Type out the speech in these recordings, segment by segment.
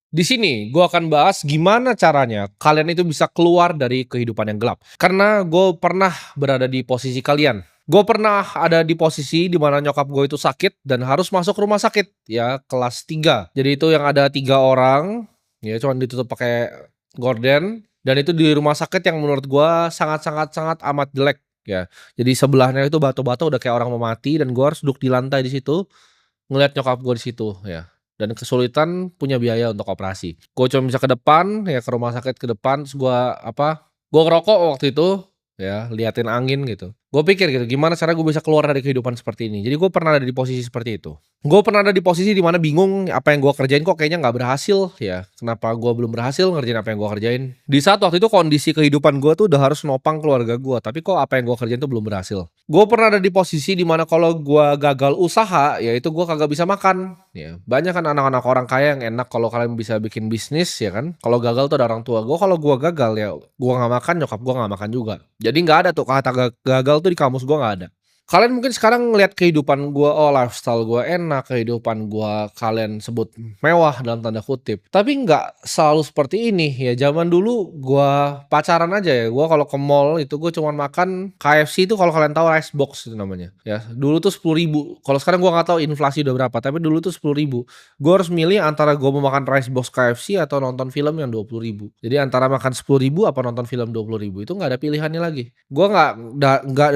Di sini gue akan bahas gimana caranya kalian itu bisa keluar dari kehidupan yang gelap. Karena gue pernah berada di posisi kalian. Gue pernah ada di posisi di mana nyokap gue itu sakit dan harus masuk rumah sakit ya kelas 3. Jadi itu yang ada 3 orang ya cuman ditutup pakai gorden dan itu di rumah sakit yang menurut gue sangat sangat sangat amat jelek ya. Jadi sebelahnya itu batu-batu udah kayak orang mau mati dan gue harus duduk di lantai di situ ngelihat nyokap gue di situ ya. Dan kesulitan punya biaya untuk operasi. Gue cuma bisa ke depan, ya ke rumah sakit ke depan, terus gue ngerokok waktu itu, ya liatin angin gitu. Gue pikir gitu, gimana cara gue bisa keluar dari kehidupan seperti ini. Jadi gue pernah ada di posisi seperti itu. Gue pernah ada di posisi di mana bingung apa yang gue kerjain kok kayaknya nggak berhasil ya. Kenapa gue belum berhasil ngerjain apa yang gue kerjain. Di saat waktu itu kondisi kehidupan gue tuh udah harus nopang keluarga gue. Tapi kok apa yang gue kerjain tuh belum berhasil. Gue pernah ada di posisi di mana kalau gue gagal usaha, ya itu gue kagak bisa makan. Ya, banyak kan anak-anak orang kaya yang enak kalau kalian bisa bikin bisnis ya kan. Kalau gagal tuh ada orang tua. Gue kalau gue gagal ya gue nggak makan, nyokap gue nggak makan juga. Jadi nggak ada tuh kata gagal tuh di kamus gue nggak ada. Kalian mungkin sekarang ngelihat kehidupan gue, oh lifestyle gue enak, kehidupan gue kalian sebut mewah dalam tanda kutip. Tapi nggak selalu seperti ini ya. Zaman dulu gue pacaran aja ya. Gue kalau ke mall itu gue cuma makan KFC itu kalau kalian tahu rice box itu namanya. Ya dulu tuh 10.000. Kalau sekarang gue nggak tahu inflasi udah berapa. Tapi dulu tuh 10.000. Gue harus milih antara gue mau makan rice box KFC atau nonton film yang 20.000. Jadi antara makan 10.000 apa nonton film 20.000 itu nggak ada pilihannya lagi. Gue nggak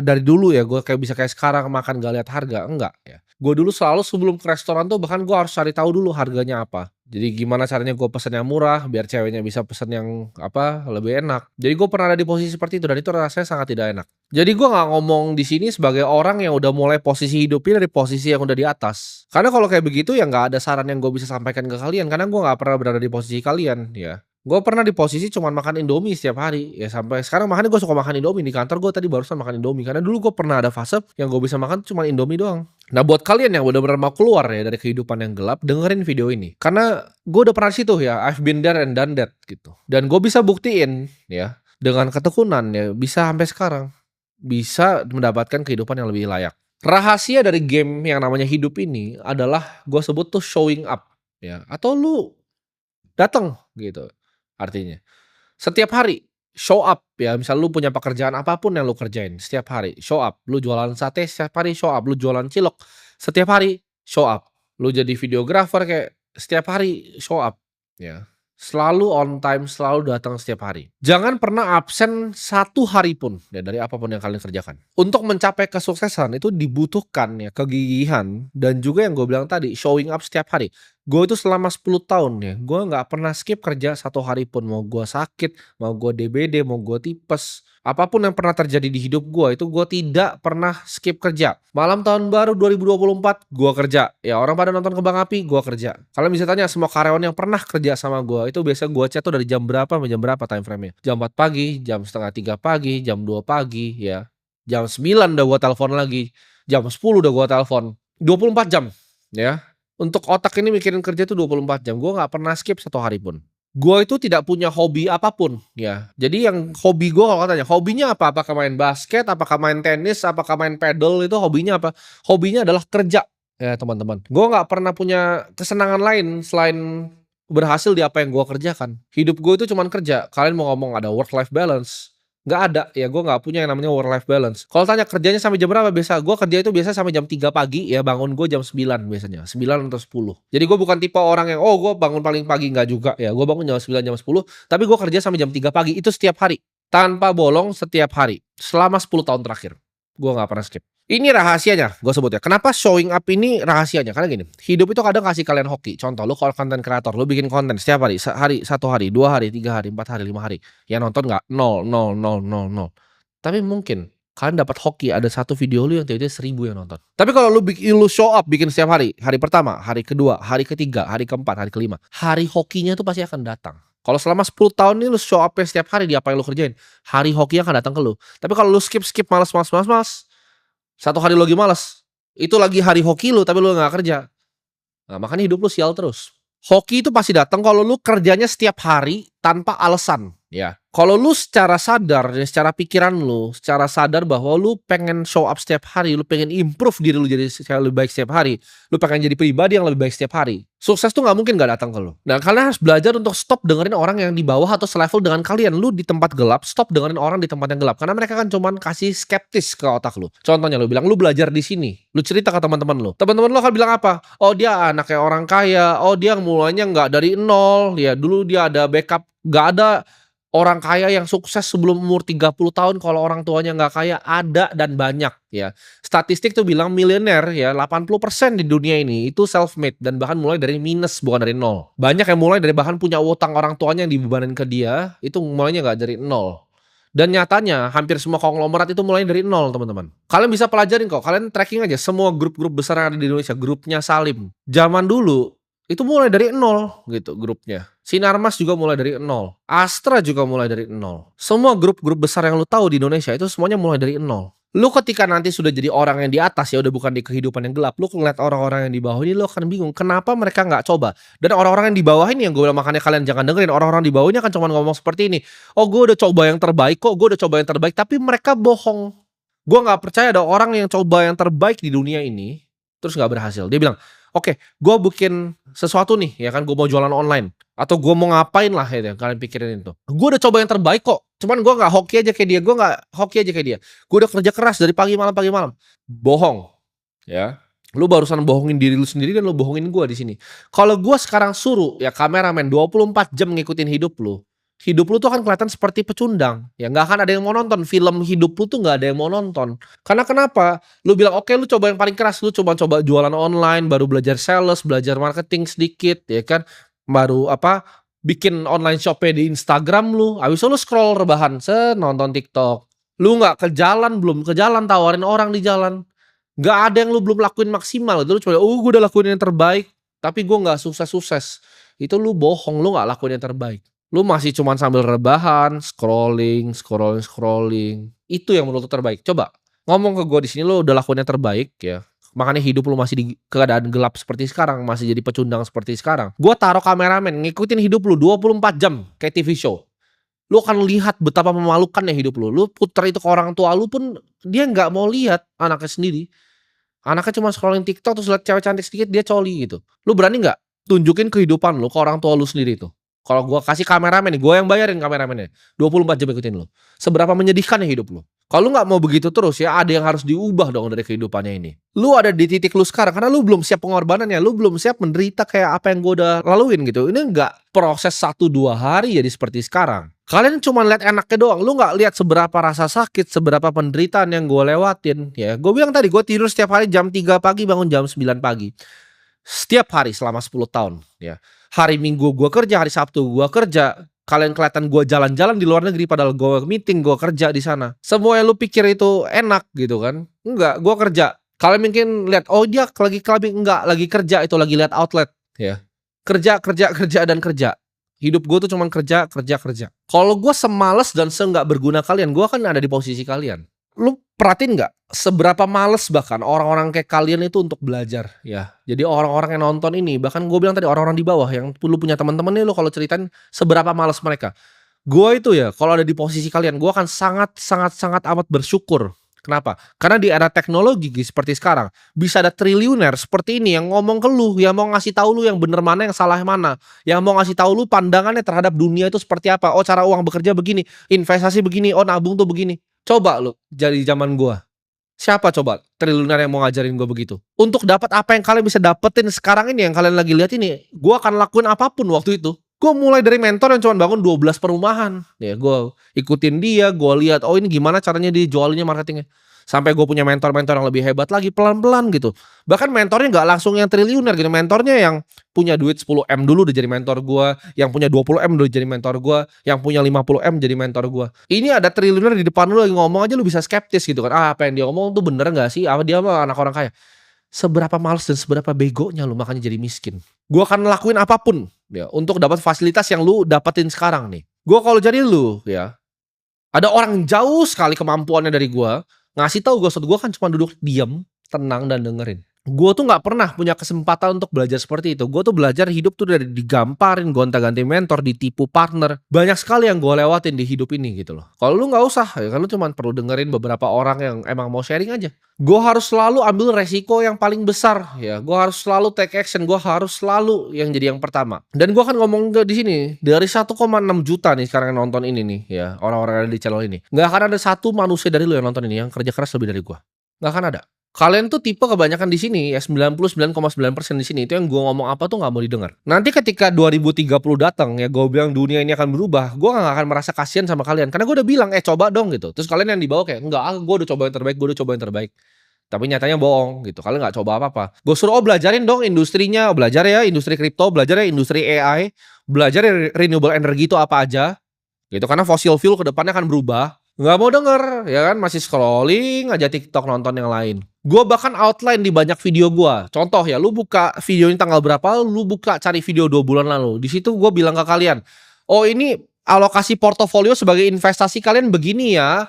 dari dulu ya. Gue kayak bisa kayak sekarang makan gak lihat harga, enggak ya. Gue dulu selalu sebelum ke restoran tuh bahkan gue harus cari tahu dulu harganya apa. Jadi gimana caranya gue pesen yang murah biar ceweknya bisa pesen yang apa lebih enak. Jadi gue pernah ada di posisi seperti itu dan itu rasanya sangat tidak enak. Jadi gue nggak ngomong di sini sebagai orang yang udah mulai posisi hidupnya dari posisi yang udah di atas. Karena kalau kayak begitu ya nggak ada saran yang gue bisa sampaikan ke kalian karena gue nggak pernah berada di posisi kalian ya. Gue pernah di posisi cuman makan Indomie setiap hari, ya sampai sekarang makanya gue suka makan Indomie, di kantor gue tadi barusan makan Indomie, karena dulu gue pernah ada fase yang gue bisa makan cuma Indomie doang. Nah buat kalian yang benar-benar mau keluar ya dari kehidupan yang gelap, dengerin video ini. Karena gue udah pernah di situ ya, I've been there and done that gitu. Dan gue bisa buktiin ya, dengan ketekunan ya, bisa sampai sekarang. Bisa mendapatkan kehidupan yang lebih layak. Rahasia dari game yang namanya hidup ini adalah gue sebut tuh showing up ya, atau lu datang gitu. Artinya, setiap hari show up ya, misal lu punya pekerjaan apapun yang lu kerjain, setiap hari show up. Lu jualan sate setiap hari show up, lu jualan cilok setiap hari show up. Lu jadi videographer kayak setiap hari show up ya. Selalu on time, selalu datang setiap hari. Jangan pernah absen 1 hari pun ya dari apapun yang kalian kerjakan. Untuk mencapai kesuksesan itu dibutuhkan ya kegigihan dan juga yang gue bilang tadi showing up setiap hari. Gue itu selama 10 tahun ya, gue nggak pernah skip kerja 1 hari pun. Mau gue sakit, mau gue DBD, mau gue tipes. Apapun yang pernah terjadi di hidup gue itu gue tidak pernah skip kerja. Malam tahun baru 2024 gue kerja. Ya orang pada nonton kembang api gue kerja. Kalian bisa tanya semua karyawan yang pernah kerja sama gue itu biasa gue chat tuh dari jam berapa sampai jam berapa time frame-nya. Jam 4 pagi, jam setengah 3 pagi, jam 2 pagi ya. Jam 9 udah gue telepon lagi. Jam 10 udah gue telepon. 24 jam ya. Untuk otak ini mikirin kerja itu 24 jam. Gue nggak pernah skip 1 hari pun. Gue itu tidak punya hobi apapun ya. Jadi yang hobi gue kalau katanya, hobinya apa? Apakah main basket, apakah main tenis, apakah main pedal itu hobinya apa? Hobinya adalah kerja ya teman-teman. Gue nggak pernah punya kesenangan lain selain berhasil di apa yang gue kerjakan. Hidup gue itu cuman kerja. Kalian mau ngomong ada work life balance? Nggak ada, ya gue nggak punya yang namanya work life balance. Kalau tanya kerjanya sampai jam berapa biasa, gue kerja itu biasa sampai jam 3 pagi ya, bangun gue jam 9 biasanya, 9 atau 10. Jadi gue bukan tipe orang yang, oh gue bangun paling pagi, nggak juga ya, gue bangun jam 9 jam 10, tapi gue kerja sampai jam 3 pagi, itu setiap hari. Tanpa bolong setiap hari, selama 10 tahun terakhir. Gue nggak pernah skip. Ini rahasianya, gue sebut ya. Kenapa showing up ini rahasianya? Karena gini, hidup itu kadang kasih kalian hoki. Contoh, lu kalau konten kreator, lu bikin konten setiap hari, sehari, 1 hari, 2 hari, 3 hari, 4 hari, 5 hari. Yang nonton nggak? Nol, nol, nol, nol, nol. Tapi mungkin kalian dapat hoki ada satu video lu yang tiba-tiba 1.000 yang nonton. Tapi kalau lu show up bikin setiap hari, hari pertama, hari kedua, hari ketiga, hari keempat, hari kelima, hari hokinya tuh pasti akan datang. Kalau selama 10 tahun ini lu show up setiap hari di apa yang lu kerjain, hari hokinya akan datang ke lu. Tapi kalau lu skip malas, 1 hari lu lagi malas, itu lagi hari hoki lu tapi lu nggak kerja. Nah, makanya hidup lu sial terus. Hoki itu pasti datang kalau lu kerjanya setiap hari tanpa alasan. Ya. Kalau lu secara sadar, ya secara pikiran lu, secara sadar bahwa lu pengen show up setiap hari, lu pengen improve diri lu jadi lebih baik setiap hari, lu pengen jadi pribadi yang lebih baik setiap hari. Sukses tuh nggak mungkin nggak datang ke lu. Nah, kalian harus belajar untuk stop dengerin orang yang di bawah atau selevel dengan kalian. Lu di tempat gelap, stop dengerin orang di tempat yang gelap. Karena mereka kan cuman kasih skeptis ke otak lu. Contohnya lu bilang lu belajar di sini. Lu cerita ke teman-teman lu. Teman-teman lu akan bilang apa? Oh, dia anaknya orang kaya. Oh, dia mulainya nggak dari nol. Ya, dulu dia ada backup. Nggak ada orang kaya yang sukses sebelum umur 30 tahun kalau orang tuanya nggak kaya, ada dan banyak ya. Statistik tuh bilang miliuner ya 80% di dunia ini itu self made dan bahkan mulai dari minus bukan dari nol. Banyak yang mulai dari bahkan punya utang orang tuanya yang dibebanin ke dia, itu mulainya nggak dari nol. Dan nyatanya hampir semua konglomerat itu mulai dari nol, teman-teman. Kalian bisa pelajarin kok, kalian tracking aja semua grup-grup besar yang ada di Indonesia, grupnya Salim. Zaman dulu itu mulai dari nol gitu grupnya. Sinarmas juga mulai dari nol. Astra juga mulai dari nol. Semua grup-grup besar yang lu tahu di Indonesia itu semuanya mulai dari nol. Lu ketika nanti sudah jadi orang yang di atas ya udah bukan di kehidupan yang gelap, lu ngeliat orang-orang yang di bawah ini lu akan bingung kenapa mereka nggak coba. Dan orang-orang yang di bawah ini yang gue bilang makanya kalian jangan dengerin orang-orang di bawah ini akan cuma ngomong seperti ini. Oh, gue udah coba yang terbaik kok, gue udah coba yang terbaik, tapi mereka bohong. Gue nggak percaya ada orang yang coba yang terbaik di dunia ini terus nggak berhasil. Dia bilang, oke, gue bikin sesuatu nih, ya kan, gue mau jualan online atau gue mau ngapain lah ya, kalian pikirin itu. Gue udah coba yang terbaik kok, cuman gue nggak hoki aja kayak dia, gue nggak hoki aja kayak dia. Gue udah kerja keras dari pagi malam, bohong, ya. Lu barusan bohongin diri lu sendiri dan lu bohongin gue di sini. Kalau gue sekarang suruh ya kameramen 24 jam ngikutin hidup lu tuh akan kelihatan seperti pecundang. Ya nggak akan ada yang mau nonton film hidup lu tuh nggak ada yang mau nonton. Karena kenapa? Lu bilang oke, lu coba yang paling keras, lu coba jualan online, baru belajar sales, belajar marketing sedikit, ya kan? Baru bikin online shopnya di Instagram lu. Habis itu lu scroll rebahan, nonton TikTok. Lu nggak belum ke jalan tawarin orang di jalan. Nggak ada yang lu belum lakuin maksimal. Itu lu coba, gue udah lakuin yang terbaik, tapi gue nggak sukses. Itu lu bohong, lu nggak lakuin yang terbaik. Lu masih cuman sambil rebahan, scrolling. Itu yang menurut lu terbaik. Coba ngomong ke gue di sini lu udah lakuin yang terbaik ya. Makanya hidup lu masih di keadaan gelap seperti sekarang, masih jadi pecundang seperti sekarang. Gua taruh kameramen ngikutin hidup lu 24 jam kayak TV show. Lu akan lihat betapa memalukannya hidup lu. Lu puter itu ke orang tua lu pun dia nggak mau lihat anaknya sendiri. Anaknya cuma scrolling TikTok terus lihat cewek cantik sedikit dia coli gitu. Lu berani nggak tunjukin kehidupan lu ke orang tua lu sendiri tuh? Kalau gua kasih kameramen nih, gua yang bayarin kameramennya. 24 jam ikutin lu. Seberapa menyedihkan ya hidup lu? Kalau lu nggak mau begitu terus ya ada yang harus diubah dong dari kehidupannya ini. Lu ada di titik lu sekarang karena lu belum siap pengorbanannya, lu belum siap menderita kayak apa yang gua udah laluin gitu. Ini nggak proses 1-2 hari jadi seperti sekarang. Kalian cuma lihat enaknya doang, lu nggak lihat seberapa rasa sakit, seberapa penderitaan yang gue lewatin. Ya, gue bilang tadi gue tidur setiap hari jam 3 pagi, bangun jam 9 pagi. Setiap hari selama 10 tahun. Ya, hari Minggu gue kerja, hari Sabtu gue kerja. Kalian kelihatan gue jalan-jalan di luar negeri padahal gue meeting, gue kerja di sana. Semua yang lu pikir itu enak gitu kan? Enggak, gue kerja. Kalian mungkin lihat, oh dia lagi clubbing, enggak, lagi kerja, itu lagi lihat outlet. Ya, kerja dan kerja. Hidup gue tuh cuman kerja. Kalau gue semales dan nggak berguna kalian, gue kan ada di posisi kalian. Lu perhatiin nggak seberapa males bahkan orang-orang kayak kalian itu untuk belajar ya. Jadi orang-orang yang nonton ini, bahkan gue bilang tadi orang-orang di bawah yang lu punya teman-teman nih, lu kalau ceritain seberapa males mereka. Gue itu ya kalau ada di posisi kalian, gue akan sangat amat bersyukur. Kenapa? Karena di era teknologi seperti sekarang bisa ada triliuner seperti ini yang ngomong ke lu, yang mau ngasih tahu lu yang bener mana, yang salah mana, yang mau ngasih tahu lu pandangannya terhadap dunia itu seperti apa. Oh, cara uang bekerja begini, investasi begini, oh nabung tuh begini. Coba lu jadi zaman gua. Siapa coba triliuner yang mau ngajarin gua begitu? Untuk dapat apa yang kalian bisa dapetin sekarang ini yang kalian lagi lihat ini, gua akan lakuin apapun waktu itu. Gue mulai dari mentor yang cuma bangun 12 perumahan. Ya, gue ikutin dia, gue lihat, oh ini gimana caranya dijualinnya marketingnya. Sampai gue punya mentor-mentor yang lebih hebat lagi, pelan-pelan gitu. Bahkan mentornya nggak langsung yang triliuner gitu. Mentornya yang punya duit 10M dulu udah jadi mentor gue. Yang punya 20M dulu jadi mentor gue. Yang punya 50M jadi mentor gue. Ini ada triliuner di depan lu lagi ngomong aja lu bisa skeptis gitu kan. Apa yang dia ngomong tuh bener gak sih? Apa dia mah anak orang kaya? Seberapa males dan seberapa begonya lu makanya jadi miskin. Gue akan lakuin apapun ya untuk dapat fasilitas yang lu dapetin sekarang nih. Gue kalau jadi lu ya, ada orang jauh sekali kemampuannya dari gue, ngasih tahu gue kan cuma duduk diam, tenang dan dengerin. Gue tuh nggak pernah punya kesempatan untuk belajar seperti itu. Gue tuh belajar hidup tuh dari digamparin, gonta-ganti mentor, ditipu partner. Banyak sekali yang gue lewatin di hidup ini gitu loh. Kalau lu nggak usah, ya kan lu cuman perlu dengerin beberapa orang yang emang mau sharing aja. Gue harus selalu ambil resiko yang paling besar ya. Gue harus selalu take action. Gue harus selalu yang jadi yang pertama. Dan gue akan ngomong di sini dari 1,6 juta nih sekarang yang nonton ini nih ya, orang-orang yang ada di channel ini. Nggak akan ada satu manusia dari lu yang nonton ini yang kerja keras lebih dari gue. Nggak akan ada. Kalian tuh tipe kebanyakan di sini ya 99,9% di sini itu yang gua ngomong apa tuh nggak mau didengar. Nanti ketika 2030 datang ya gua bilang dunia ini akan berubah, gua nggak akan merasa kasihan sama kalian karena gua udah bilang coba dong gitu. Terus kalian yang di bawah kayak enggak gua udah coba yang terbaik, gua udah coba yang terbaik. Tapi nyatanya bohong gitu. Kalian nggak coba apa-apa. Gue suruh belajarin dong industrinya, belajar ya industri kripto, belajar ya industri AI, belajar ya renewable energy itu apa aja gitu karena fossil fuel ke depannya akan berubah. Nggak mau denger, ya kan masih scrolling aja TikTok nonton yang lain. Gue bahkan outline di banyak video gue. Contoh ya, lu buka video ini tanggal berapa, lu buka cari video 2 bulan lalu. Di situ gue bilang ke kalian, oh ini alokasi portofolio sebagai investasi kalian begini ya.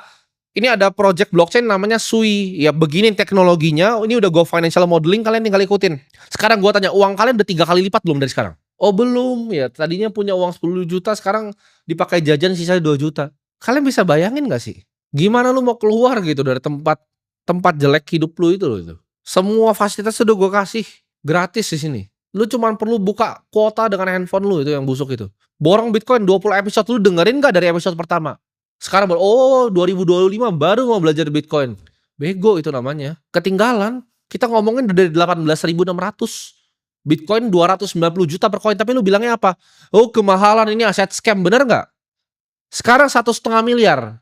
Ini ada project blockchain namanya Sui. Ya begini teknologinya, ini udah go financial modeling, kalian tinggal ikutin. Sekarang gue tanya, uang kalian udah 3 kali lipat belum dari sekarang? Oh belum ya, tadinya punya uang 10 juta, sekarang dipakai jajan sisa 2 juta. Kalian bisa bayangin gak sih? Gimana lu mau keluar gitu dari tempat tempat jelek hidup lu itu loh itu. Semua fasilitas udah gue kasih gratis di sini. Lu cuman perlu buka kuota dengan handphone lu itu yang busuk itu. Borong Bitcoin 20 episode lu dengerin gak dari episode pertama? Sekarang baru 2025 baru mau belajar Bitcoin. Bego itu namanya. Ketinggalan. Kita ngomongin dari 18.600. Bitcoin 290 juta per koin, tapi lu bilangnya apa? Oh kemahalan ini aset scam, bener nggak? Sekarang 1,5 miliar.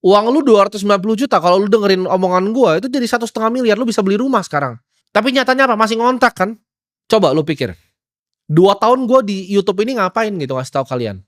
Uang lu 290 juta, kalau lu dengerin omongan gua itu jadi 1,5 miliar, lu bisa beli rumah sekarang. Tapi nyatanya apa? Masih ngontrak kan? Coba lu pikir. 2 tahun gua di YouTube ini ngapain gitu ngasih tahu kalian.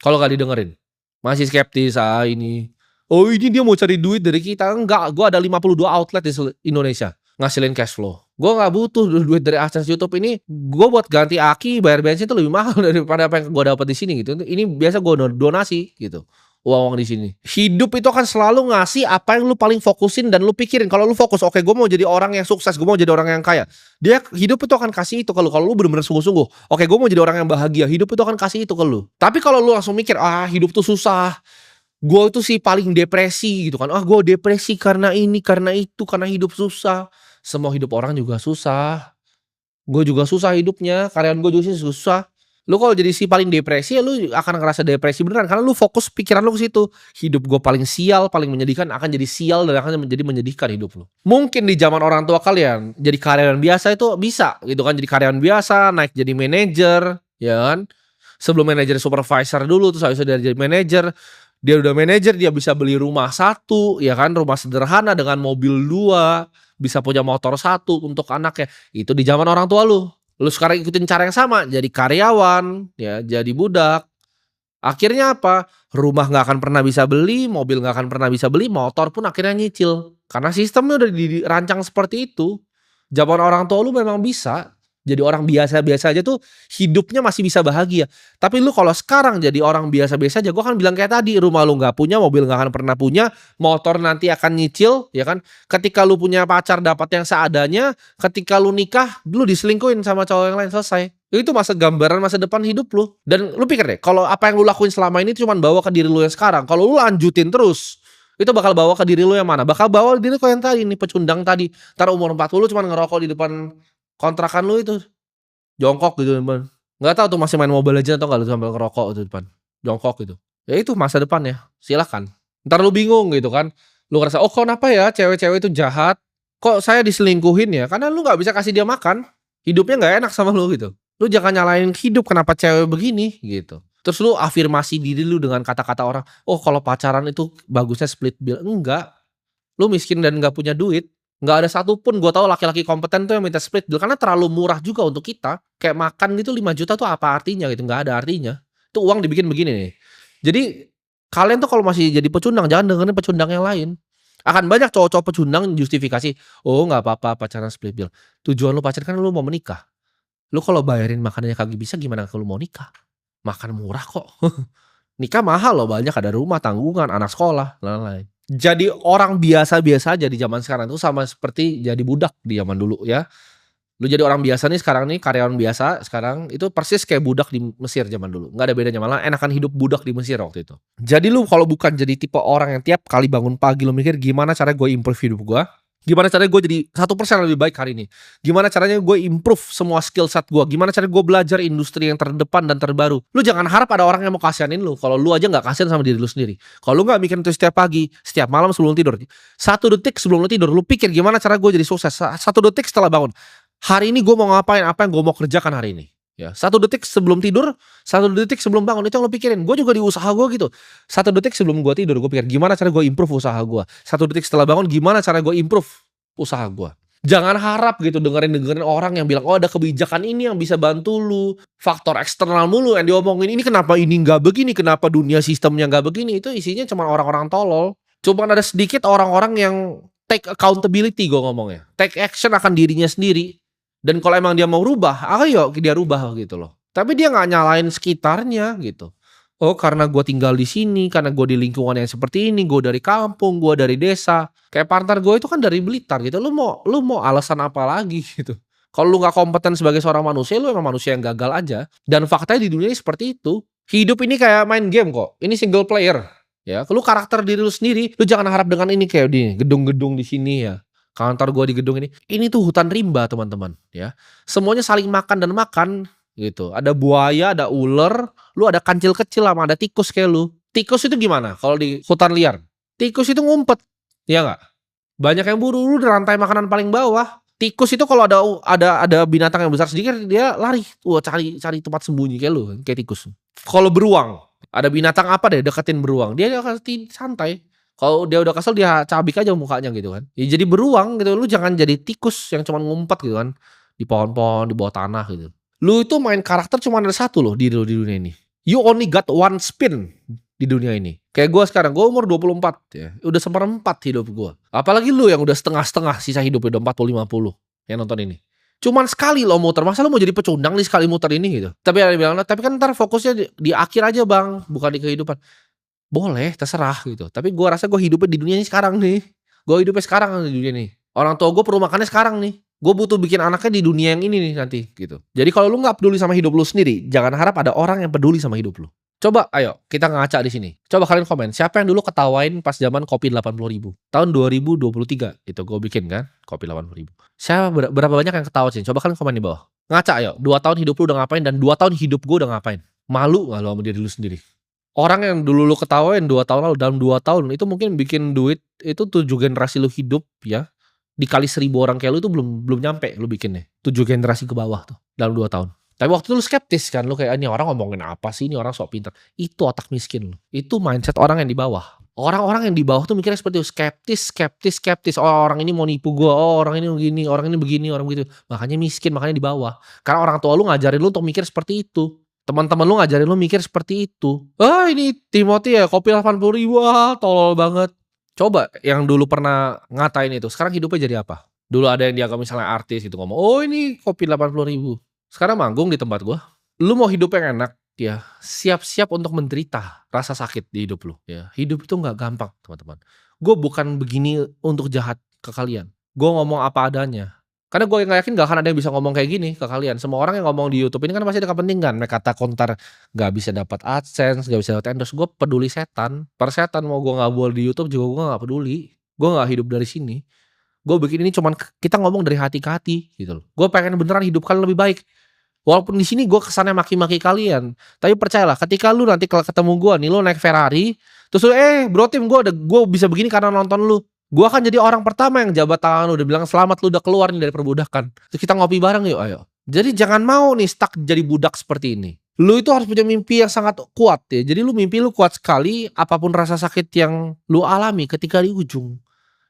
Kalau nggak didengerin. Masih skeptis ini. Oh ini dia mau cari duit dari kita. Enggak, gua ada 52 outlet di Indonesia ngasilin cash flow. Gua nggak butuh duit dari AdSense YouTube ini. Gua buat ganti aki, bayar bensin itu lebih mahal daripada apa yang gua dapat di sini gitu. Ini biasa gua donasi gitu. Uang di sini. Hidup itu akan selalu ngasih apa yang lu paling fokusin dan lu pikirin. Kalau lu fokus, oke, gue mau jadi orang yang sukses, gue mau jadi orang yang kaya. Dia hidup itu akan kasih itu kalau lu bener-bener sungguh-sungguh. Oke, gue mau jadi orang yang bahagia. Hidup itu akan kasih itu ke lu. Tapi kalau lu langsung mikir, hidup tuh susah. Gue itu sih paling depresi gitu kan. Gue depresi karena ini, karena itu, karena hidup susah. Semua hidup orang juga susah. Gue juga susah hidupnya. Karyawan gue juga sih susah. Lu kalau jadi si paling depresi ya lu akan ngerasa depresi beneran karena lu fokus pikiran lu ke situ. Hidup gue paling sial, paling menyedihkan akan jadi sial dan akan menjadi menyedihkan hidup lu. Mungkin di zaman orang tua kalian jadi karyawan biasa itu bisa gitu kan, jadi karyawan biasa, naik jadi manajer, ya kan? Sebelum manajer supervisor dulu terus habis itu dia jadi manajer. Dia udah manajer, dia bisa beli rumah satu, ya kan, rumah sederhana dengan mobil 2, bisa punya motor 1 untuk anaknya. Itu di zaman orang tua lu. Lu sekarang ikutin cara yang sama, jadi karyawan, ya, jadi budak. Akhirnya apa? Rumah nggak akan pernah bisa beli, mobil nggak akan pernah bisa beli, motor pun akhirnya nyicil. Karena sistemnya udah dirancang seperti itu. Zaman orang tua lu memang bisa. Jadi orang biasa-biasa aja tuh hidupnya masih bisa bahagia. Tapi lu kalau sekarang jadi orang biasa-biasa aja, gua kan bilang kayak tadi, rumah lu nggak punya, mobil nggak akan pernah punya, motor nanti akan nyicil, ya kan? Ketika lu punya pacar dapat yang seadanya, ketika lu nikah, lu diselingkuhin sama cowok yang lain, selesai. Itu gambaran masa depan hidup lu. Dan lu pikir deh, kalau apa yang lu lakuin selama ini cuma bawa ke diri lu yang sekarang. Kalau lu lanjutin terus, itu bakal bawa ke diri lu yang mana? Bakal bawa diri lu yang tadi nih, pecundang tadi. Ntar umur 40 cuma ngerokok di depan kontrakan lu itu, jongkok gitu depan. Nggak tahu tuh masih main Mobile Legends atau nggak lu sambil ngerokok itu depan, jongkok gitu. Ya itu masa depan ya, silakan. Ntar lu bingung gitu kan, lu ngerasa kenapa ya cewek-cewek itu jahat, kok saya diselingkuhin ya, karena lu nggak bisa kasih dia makan, hidupnya nggak enak sama lu gitu. Lu jangan nyalain hidup kenapa cewek begini gitu. Terus lu afirmasi diri lu dengan kata-kata orang, kalau pacaran itu bagusnya split bill. Enggak, lu miskin dan nggak punya duit. Nggak ada satupun gue tahu laki-laki kompeten tuh yang minta split bill karena terlalu murah juga untuk kita. Kayak makan gitu 5 juta tuh apa artinya gitu, nggak ada artinya. Itu uang dibikin begini nih. Jadi kalian tuh kalau masih jadi pecundang jangan dengerin pecundang yang lain. Akan banyak cowok-cowok pecundang justifikasi, nggak apa-apa pacaran split bill. Tujuan lu pacaran kan lu mau menikah. Lu kalau bayarin makanannya kagak bisa gimana kalau mau nikah? Makan murah kok. Nikah mahal loh, banyak ada rumah, tanggungan, anak sekolah, lain-lain. Jadi orang biasa-biasa aja di zaman sekarang itu sama seperti jadi budak di zaman dulu ya. Lu jadi orang biasa nih sekarang nih, karyawan biasa sekarang, itu persis kayak budak di Mesir zaman dulu, nggak ada bedanya, malah enakan hidup budak di Mesir waktu itu. Jadi lu kalau bukan jadi tipe orang yang tiap kali bangun pagi lu mikir, "Gimana caranya gue improve hidup gue? Gimana caranya gue jadi 1% lebih baik hari ini? Gimana caranya gue improve semua skill set gue? Gimana caranya gue belajar industri yang terdepan dan terbaru?" Lu jangan harap ada orang yang mau kasihanin lu, kalau lu aja nggak kasihan sama diri lu sendiri. Kalau lu nggak mikirin itu setiap pagi, setiap malam sebelum tidur, 1 detik sebelum lu tidur, lu pikir, "Gimana cara gue jadi sukses?" 1 detik setelah bangun, hari ini gue mau ngapain, apa yang gue mau kerjakan hari ini. Ya, 1 detik sebelum tidur, 1 detik sebelum bangun, itu yang lo pikirin. Gue juga di usaha gue gitu. 1 detik sebelum gue tidur, gue pikir gimana cara gue improve usaha gue. 1 detik setelah bangun, gimana cara gue improve usaha gue. Jangan harap gitu dengerin orang yang bilang, "Oh ada kebijakan ini yang bisa bantu lu." Faktor eksternal mulu yang diomongin, ini kenapa ini nggak begini, kenapa dunia sistemnya nggak begini. Itu isinya cuma orang-orang tolol. Cuma ada sedikit orang-orang yang take accountability, gue ngomongnya. Take action akan dirinya sendiri. Dan kalau emang dia mau rubah, ayo dia rubah gitu loh. Tapi dia nggak nyalain sekitarnya gitu. Oh karena gue tinggal di sini, karena gue di lingkungan yang seperti ini, gue dari kampung, gue dari desa. Kayak partner gue itu kan dari Blitar gitu. Lu mau alasan apa lagi gitu. Kalau lu nggak kompeten sebagai seorang manusia, lu emang manusia yang gagal aja. Dan faktanya di dunia ini seperti itu. Hidup ini kayak main game kok. Ini single player. Ya, lu karakter diri lu sendiri. Lu jangan harap dengan ini kayak di gedung-gedung di sini ya. Kantor gue di gedung ini. Ini tuh hutan rimba teman-teman ya. Semuanya saling makan dan makan gitu. Ada buaya, ada ular, lu ada kancil kecil sama ada tikus kayak lu. Tikus itu gimana kalau di hutan liar? Tikus itu ngumpet. Ya nggak? Banyak yang buru, lu di rantai makanan paling bawah. Tikus itu kalau ada binatang yang besar sedikit dia lari. Wah, cari tempat sembunyi kayak lu, kayak tikus. Kalau beruang, ada binatang apa deh deketin beruang, dia akan santai. Kalau dia udah kesel dia cabik aja mukanya gitu kan. Ya jadi beruang gitu, lu jangan jadi tikus yang cuma ngumpet gitu kan. Di pohon-pohon, di bawah tanah gitu. Lu itu main karakter cuma ada satu loh di dunia ini. You only got one spin di dunia ini. Kayak gue sekarang, gue umur 24 ya. Udah seperempat hidup gue. Apalagi lu yang udah setengah-setengah sisa hidup udah 40-50 yang nonton ini. Cuman sekali lo muter, masa lo mau jadi pecundang nih sekali muter ini gitu. Tapi ada yang bilang, tapi kan ntar fokusnya di akhir aja bang, bukan di kehidupan. Boleh, terserah gitu. Tapi gue rasa gue hidupnya di dunia ini sekarang nih. Gue hidupnya sekarang di dunia nih. Orang tua gue perlu makannya sekarang nih. Gue butuh bikin anaknya di dunia yang ini nih nanti gitu. Jadi kalau lu nggak peduli sama hidup lu sendiri, jangan harap ada orang yang peduli sama hidup lu. Coba, ayo kita ngaca di sini. Coba kalian komen, siapa yang dulu ketawain pas zaman kopi 80.000? Tahun 2023 itu gue bikin kan, kopi 80.000. Siapa berapa banyak yang ketawa sih? Coba kalian komen di bawah. Ngaca ayo, 2 tahun hidup lu udah ngapain dan 2 tahun hidup gue udah ngapain? Malu nggak lo sama diri lu sendiri? Orang yang dulu lu ketawain 2 tahun lalu, dalam 2 tahun itu mungkin bikin duit itu 7 generasi lu hidup ya. Dikali 1.000 orang kayak lu itu belum nyampe lu bikinnya. 7 generasi ke bawah tuh dalam 2 tahun. Tapi waktu itu lu skeptis kan, lu kayak ini orang ngomongin apa sih, ini orang sok pintar. Itu otak miskin lu. Itu mindset orang yang di bawah. Orang-orang yang di bawah tuh mikirnya seperti itu, skeptis. Oh, orang ini mau nipu gua, oh orang ini begini, orang ini begini, orang begitu. Makanya miskin, makanya di bawah. Karena orang tua lu ngajarin lu untuk mikir seperti itu. Teman-teman lu ngajarin lu mikir seperti itu. Ah ini Timothy ya kopi 80.000, wah tolol banget. Coba yang dulu pernah ngatain itu, sekarang hidupnya jadi apa? Dulu ada yang dianggap misalnya artis gitu ngomong, oh ini kopi 80.000. Sekarang manggung di tempat gua. Lu mau hidup yang enak, ya siap-siap untuk menderita rasa sakit di hidup lu. Ya hidup itu nggak gampang teman-teman. Gue bukan begini untuk jahat ke kalian. Gue ngomong apa adanya. Karena gue nggak yakin gak akan ada yang bisa ngomong kayak gini ke kalian. Semua orang yang ngomong di YouTube ini kan pasti ada kepentingan. Mereka kata kontar gak bisa dapat AdSense, gak bisa dapat endorse. Gue peduli setan. Per setan mau gue gak boleh di YouTube juga gue gak peduli. Gue gak hidup dari sini. Gue bikin ini cuman kita ngomong dari hati ke hati gitu loh. Gue pengen beneran hidup kalian lebih baik. Walaupun di sini gue kesannya maki-maki kalian. Tapi percayalah ketika lu nanti kalau ketemu gue nih, lu naik Ferrari. Terus lu bro tim gue bisa begini karena nonton lu. Gue akan jadi orang pertama yang jabat tangan lu udah bilang selamat lu udah keluar nih dari perbudakan. Terus kita ngopi bareng yuk ayo. Jadi jangan mau nih stuck jadi budak seperti ini. Lu itu harus punya mimpi yang sangat kuat ya. Jadi lu mimpi lu kuat sekali, apapun rasa sakit yang lu alami ketika di ujung,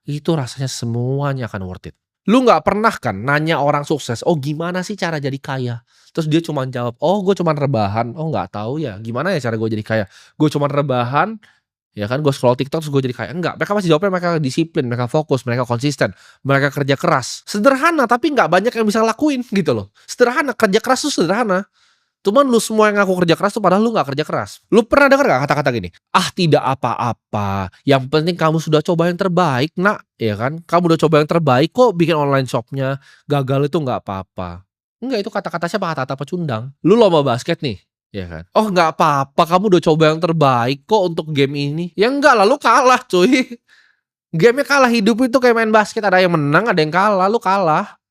itu rasanya semuanya akan worth it. Lu gak pernah kan nanya orang sukses, oh gimana sih cara jadi kaya? Terus dia cuma jawab, oh gue cuma rebahan. Oh gak tahu ya gimana ya cara gue jadi kaya. Gue cuma rebahan. Ya kan gue scroll TikTok terus gue jadi kayak enggak. Mereka masih jawabnya mereka disiplin, mereka fokus, mereka konsisten, mereka kerja keras. Sederhana tapi nggak banyak yang bisa lakuin gitu loh. Sederhana, kerja keras tuh sederhana. Cuman lu semua yang ngaku kerja keras tuh padahal lu nggak kerja keras. Lu pernah dengar nggak kata-kata gini? "Ah, tidak apa-apa, yang penting kamu sudah coba yang terbaik, Nak." Ya kan? "Kamu udah coba yang terbaik kok bikin online shop-nya, gagal itu nggak apa-apa." Enggak, itu kata-kata siapa? Kata-kata pecundang. Lu lomba basket nih, ya kan? "Oh, nggak apa-apa, kamu udah coba yang terbaik kok untuk game ini." Ya enggak lah, lu kalah cuy. Game-nya kalah, hidup itu kayak main basket, ada yang menang, ada yang kalah, lu kalah.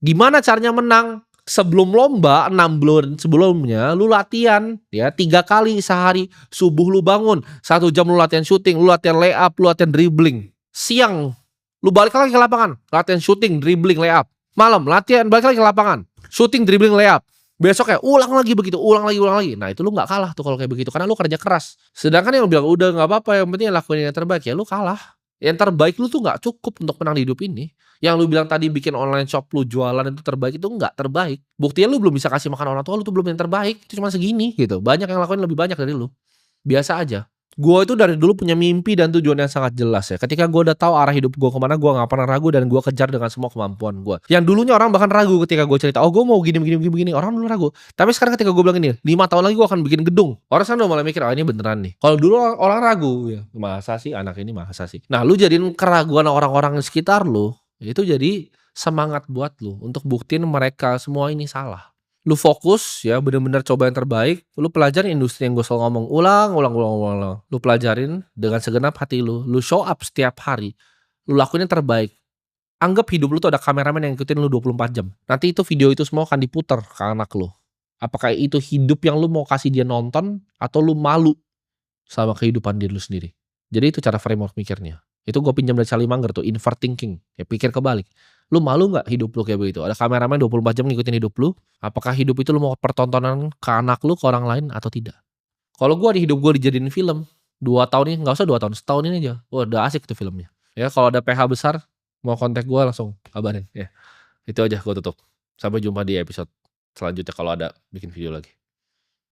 Gimana caranya menang? Sebelum lomba 6 bulan sebelumnya lu latihan ya 3 kali sehari. Subuh lu bangun 1 jam lu latihan shooting, lu latihan layup, lu latihan dribbling. Siang lu balik lagi ke lapangan, latihan shooting, dribbling, layup. Malam latihan balik lagi ke lapangan, shooting, dribbling, layup. Besoknya ulang lagi begitu, ulang lagi, ulang lagi. Nah, itu lu nggak kalah tuh kalau kayak begitu karena lu kerja keras. Sedangkan yang bilang udah nggak apa-apa, yang penting lakuin yang terbaik, ya lu kalah. Yang terbaik lu tuh nggak cukup untuk menang di hidup ini. Yang lu bilang tadi bikin online shop lu jualan itu terbaik, itu nggak terbaik. Buktinya lu belum bisa kasih makan orang tua lu tuh belum yang terbaik, itu cuma segini gitu. Banyak yang lakuin lebih banyak dari lu. Biasa aja. Gua itu dari dulu punya mimpi dan tujuan yang sangat jelas ya. Ketika gua udah tahu arah hidup gua kemana, gua nggak pernah ragu dan gua kejar dengan semua kemampuan gua. Yang dulunya orang bahkan ragu ketika gua cerita, "Oh, gua mau gini begini begini begini." Orang dulu ragu. Tapi sekarang ketika gua bilang ini, 5 tahun lagi gua akan bikin gedung. Orang sekarang udah mulai mikir, "Oh, ini beneran nih." Kalau dulu orang ragu ya, "Masa sih anak ini, masa sih?" Nah, lu jadiin keraguan orang-orang di sekitar lu, itu jadi semangat buat lu untuk buktiin mereka semua ini salah. Lu fokus ya bener-bener coba yang terbaik, lu pelajarin industri yang gue selalu ngomong, ulang ulang ulang ulang ulang. Lu pelajarin dengan segenap hati lu show up setiap hari, lu lakuin yang terbaik. Anggap hidup lu tuh ada kameramen yang ngikutin lu 24 jam. Nanti itu video itu semua akan diputar ke anak lu. Apakah itu hidup yang lu mau kasih dia nonton atau lu malu sama kehidupan diri lu sendiri? Jadi itu cara framework mikirnya. Itu gue pinjam dari Charlie Munger tuh, invert thinking. Ya pikir kebalik. Lu malu nggak hidup lu kayak begitu? Ada kameramen 24 jam ngikutin hidup lu. Apakah hidup itu lu mau pertontonan ke anak lu, ke orang lain atau tidak? Kalau gue di hidup gue dijadiin film 2 tahun ini, nggak usah 2 tahun, setahun ini aja. Wah, udah asik tuh filmnya. Ya kalau ada PH besar mau kontak gue langsung kabarin ya. Itu aja gue tutup. Sampai jumpa di episode selanjutnya kalau ada bikin video lagi.